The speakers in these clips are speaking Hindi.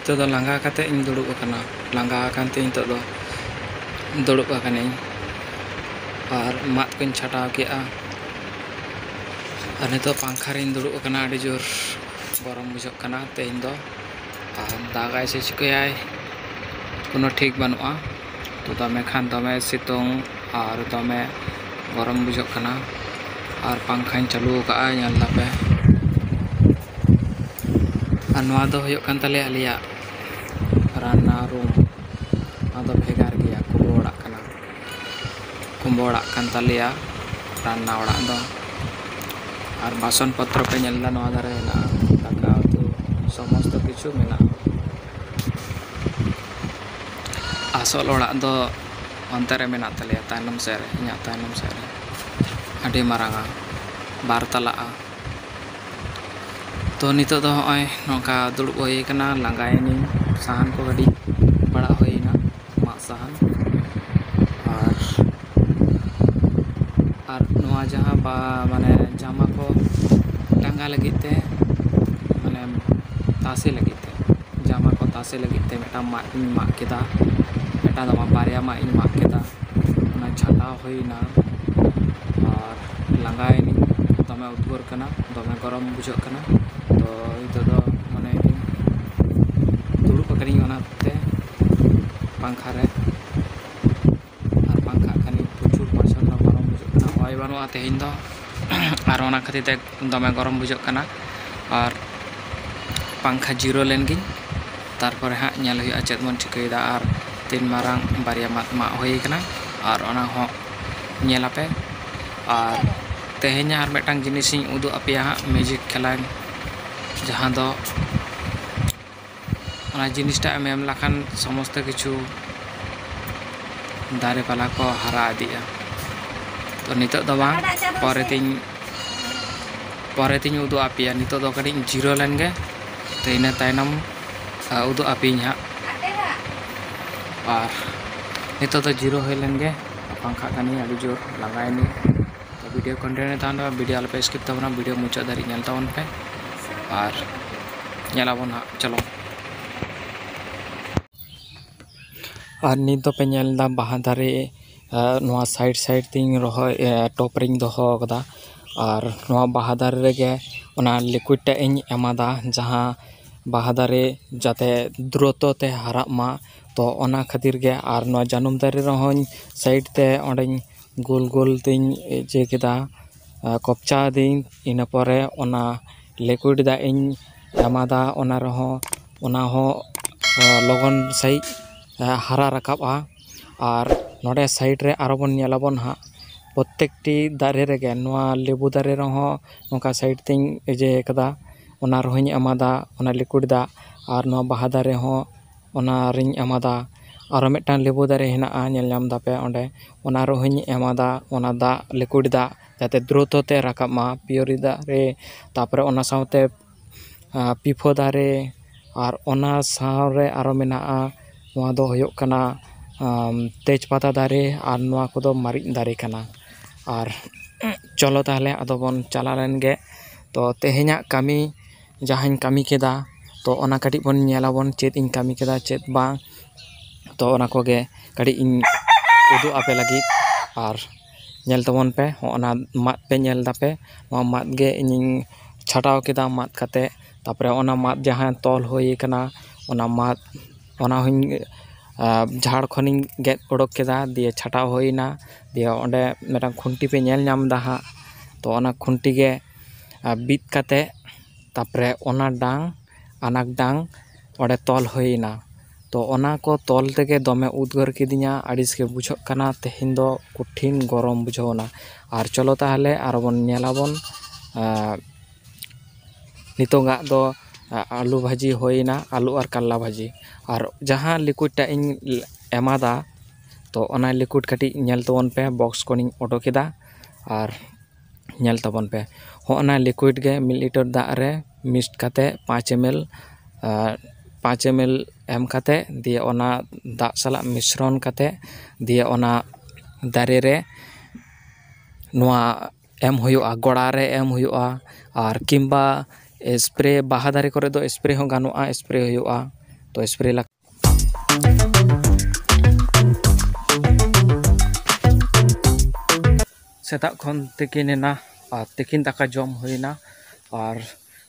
Nito do langga kate ing duduk akana, langga akan te nito do duduk akane ar mat kuñ chataw ke'a ar nito pangkha ring duduk akana adi jor गरम बुझक कना तेहन दो दागाय से चिकाय कोनो ठीक बानुआ तो दमे खान दमे सितों और दमे गरम बुझक कना और पंखाñ चालू का'a ñal dape ar noa do huyuk kan tale alia rana room ado bhegar gea kumbo orak kan talea rana orak do আর বাসন পত্র पे ñelda noa dare na daka utu somosto kichu mena asol orak do onte re mena tale tainam sere iñak tainam sere adi maranga bar tala'a to nito do hoy nongka dulub hoy kana langga ini sahan ko gadi bada hoyna mak sahan আর নোয়া যাহা বা মানে জামা को টাঙ্গা लगित ते माने तासे लगित ते जामा को तासे लगित ते मेटा मा केदा मेटा दमा बारिया मा इन मा केदा ना छाटा होइना और लांगायनी दमे उद्गोर कना दमे गरम बुझक कना तो इतो दो माने दुड़ुब कनी ओना ते पंखा रे और पंखा कनी प्रचुर माछन ना गरम बुझक कना होय बानुआ तेहिन दो और ओना खातिर ते दमे गरम बुझक कना और पंखा जीरो लेन गिन तारपरे हा ñel हुआ चेद मन चिकैदा और तीन मारांग बारिया मा होय कना और ओना हो ñelape और तेहेnya और मेटांग जिनिस इन उदु अपिया मैजिक खेलान जहां दो ओना जिनिसटा एम लाखान समस्त किछु दारे पाला को हरा दिया तो नितो दो बांग परे तिन उदु अपिया नितो दो कड़ी जीरो लेन गे तो इना तायनम उदु अपिन हा और नितो दो जीरो होय लेन गे पंखा कनी अडी जोर लगायनी तो वीडियो कंटेंट तान वीडियो आलपे स्किप तबना वीडियो मुचा दारी ñel तावन पे और ñelaबन हा चलो और नित दो पे ñel दा बाहा दारे नोआ साइड साइड तिन रहो टॉप रिंग दोहो कदा और नोआ बाहा दारे रेगे ओना लिक्विड टा इन एमादा जहां बाहा दारे जाते द्रुत ते हराब मा तो ओना खातिर गे और नोआ जानुम दारे रहों साइड ते ओंडे गोल गोल तिन जे केदा कपचा दिन इन परे ओना लिक्विड दा इन एमादा ओना रहो ओना हो लगन सही हरा रकाबा और नोडे साइड रे आरोबन ñelaबन हा प्रत्येकटी दारे रेगे नोआ लेबू दारे रहो नोका साइड तिन जे कदा ओना रहोኝ एमादा ओना लिक्विड दा और नोआ बाहा दारे हो ओना रिंग एमादा और मेटान लेबू दारे हेनाआ ñel ñam दापे ओंडे ओना रहोኝ एमादा ओना दा लिक्विड दा जाते द्रुत ते राकाब मा पियोरी दारे तापरे ओना साउते पिफो दारे और ओना सावरे आरो मेनाआ नोआ दो होयक कना तेजपाता दारे और नोआ को दो मारिच दारे कना और चलो ताहले आदो बन चला लेन गे तो तेहेña कमी जहां कमी केदा तो ओना कटी बन ñelaबन चेद इन कमी केदा चेद बा तो ओना को गे कटी इन उदु आपे लगी और ñel तबन पे ओना मात पे ñel दापे मा मात गे इन छटाव केदा मात कते तापरे ओना मात जहां तोल होय कना ओना मात ओना हुन झाड़ खनिंग गेट ओडक केदा दिए छटाव होइना दिए ओंडे मेटा खुंटी पे ñel ñam दा हा तो ओना खुंटी गे बीत कते तापरे ओना डांग अनाक डांग ओडे तोल होइना तो ओना को तोल तेगे दमे उद्गार किदिया आडिस के बुझक कना तेहिन दो कठिन गरम बुझोना और चलो ताहले आरोबन ñelaबन नितोगा दो आलू भाजी होइना आलू और कल्ला भाजी और जहां लिक्विड टा इन एमादा तो ओना लिक्विड कटी ñel तबन पे बॉक्स कोनिंग ओडो केदा और ñel तबन पे होना लिक्विड गे 1 लीटर दा रे मिक्स कते 5 ml एम कते दिए ओना दा सला मिश्रण कते दिए ओना दारे रे नोआ एम हुयुआ गोड़ा रे एम हुयुआ और किंबा स्प्रे बाहा दारे करे दो स्प्रे हो गानुआ स्प्रे हुयुआ तो स्प्रे लग सेता खन तिकिनेना और तिकिन दाका जम हुईना और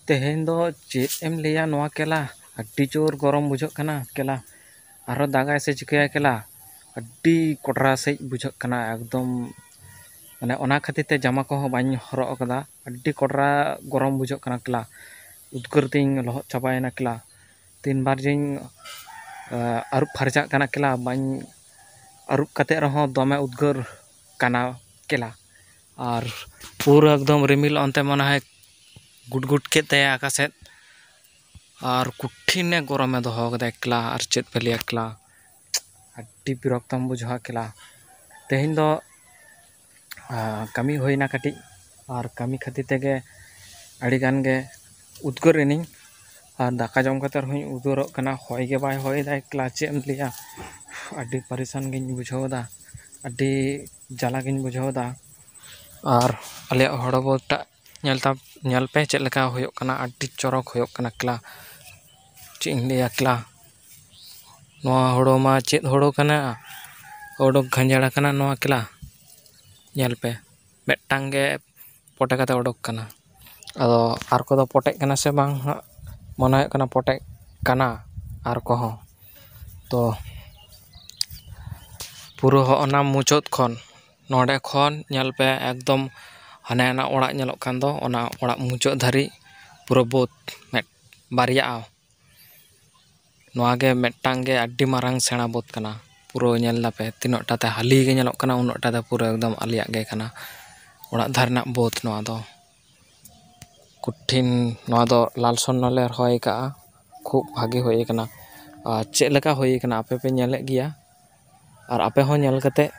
तेहेन दो चेत एम लिया नोआ केला अड्डी जोर गरम बुझो कना केला आरो दागा से चिकया केला अड्डी कोटरा से बुझो कना एकदम माने ओना खातिर ते जामा को बाñ हरो कदा अड्डी कोटरा गरम बुझो कना केला उद्गर तिंग लहत चाबायना केला 3 बार जिंग अरुप फरजा कना केला बाñ अरुप कते रहो दमे उद्गर कना केला और पूरा एकदम रिमिल अंते मना है गुटगुट के तय आकाशे और कुठिने गरमे दो एकला और चेत पे एकला अड्डी बिरक्तम बुझा केला तेहेन दो कमी होइना कटी और कमी खातिर तेगे अड़ी गान गे उद्गर इनिंग और दाका जम कते रही उद्गर कना होय गे बाय होय दा एकला चेम लिया अड्डी परेशान गिन बुझावदा अड्डी जाला गिन बुझावदा और अले हड़बोटा नेल पे चेक लेका होयो कना अड्डी चरक होयो कना केला चेक लिया केला नोआ हड़ो मा चेत हड़ो कना हड़ो घंजाड़ा कना नोआ केला नेल पे मेटांग गे पोटे कते ओडोक कना अदो आर को दो पोटे कना से बांग मने कना पोटे कना आर को हो तो पूरा होना मुचोत खन नोडे खन नेल पे एकदम हाने ना ओड़ा नेलोक कान दो ओना ओड़ा मुचो धारी पूरा बोत मेट बारिया नोआ गे मेटांग गे अड्डी मारांग सेना बोत कना पूरा नेल लापे तीनोटा ते हाली गे नेलोक कना उनोटा ते पूरा एकदम आलिया गे कना ओड़ा धारना बोत नोआ दो कुठिन नोआ दो लाल सन्नले होय का खूब भागी होय कना चेक लेका होय कना आपे पे नेले गिया और आपे हो नेल कते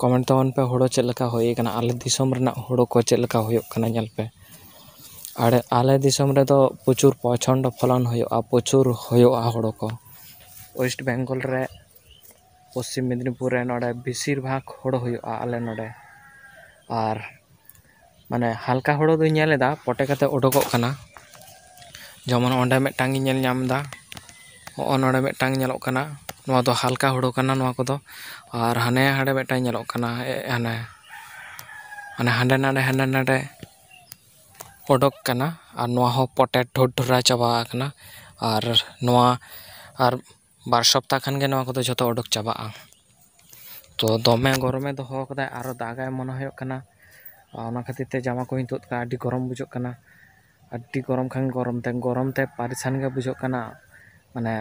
कमेंट तवन पे हड़ो चेक लेका होय कना आले दिसम रना हड़ो को चेक लेका होयो कना नेल पे आड़े आले दिसम रे दो प्रचुर पछंद फलन होयो प्रचुर होयो हड़ो को वेस्ट बेंगल रे पश्चिम मेदिनीपुर रे नोडे बेसिर भाग हड़ो होयो आले नोडे और माने हल्का हड़ो दो नेलेदा पोटे कते ओडोको कना जेमन ओंडे मेटांग नेल नामदा ओ नोडे मेटांग नेलोक कना नोआ दो हल्का हड़ो कना नोआ को दो और हाने हाडे मेटांग नेलोक कना हाने हाने हांडे नाडे ओडोक कना और नोआ हो पोटे ढोढरा चाबा कना और नोआ और बार सप्ताह खान गे नोआ को दो जतो ओडोक चाबा तो दमे गरमे दो हो कदा आरो दागाय मन होयो कना ओना खातिर ते जामा को हिंतोत का अड्डी गरम बुझो कना अड्डी गरम खान गरम ते परेशान गे बुझो कना माने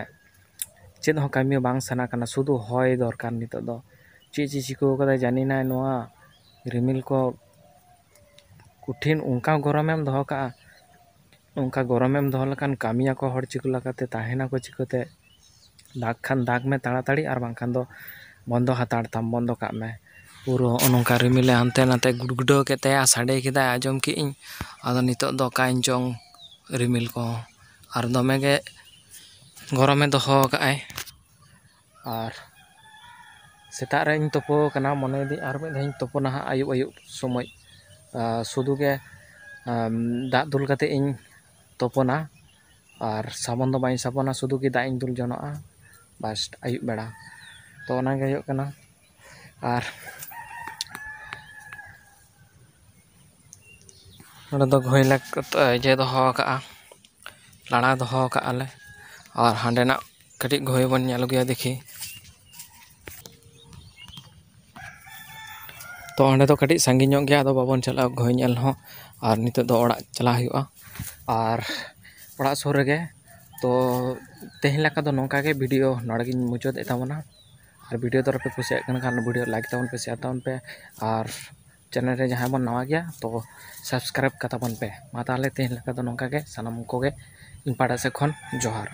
चेत हो कमी बांग सना कना शुधु होय दरकार नितो दो ची चिको कदा जानी ना नोआ रिमिल को कुठिन उनका गरमेम दो का उनका गरमेम दो लकान कामिया को हर चिको लकाते ताहेना को चिकोते दाग खान दाग में ताड़ाताड़ी और बांखान दो बंदो हाताड़ ताम बंदो का में पूरा ओनका रिमिले हानते नाते गुडगुडो केते साडे केदा आजम की इन आदो नितो दो काइन चोंग रिमिल को और दमे गे गरमे दो हो काय और सेता रे इन तोपो कना मने दी और में धइन तोपो ना आयुब आयुब समय शुधु गे दाग दुल कते इन तोपोना और साबन दो बाइन साबना शुधु गे दाग इन दुल जनोआ बस आयुब बेड़ा तो ओना गे होयो कना और नोडे दो घोइला जे दो हो का लाड़ा दो हो का आले और हांडे ना कटी घोय बन नेल गया देखी तो अंडे तो कटी संगी ᱧᱚᱜ गया तो बाबन चला घोय नेल हो और नितो दो ओड़ा चला हुआ और ओड़ा सुर रे तो तेहन लका दो नोंका के वीडियो नोड़े मुचाद ताबना और वीडियो तो पे कुसिया खान वीडियो लाइक ताबन पे शेयर ताबन पे और चैनल रे जहां बन नवा गया तो सब्सक्राइब का ताबन पे मा ताले तेहन लका दो नोंका के सनम को गे इन पाड़ा से खन जोहार।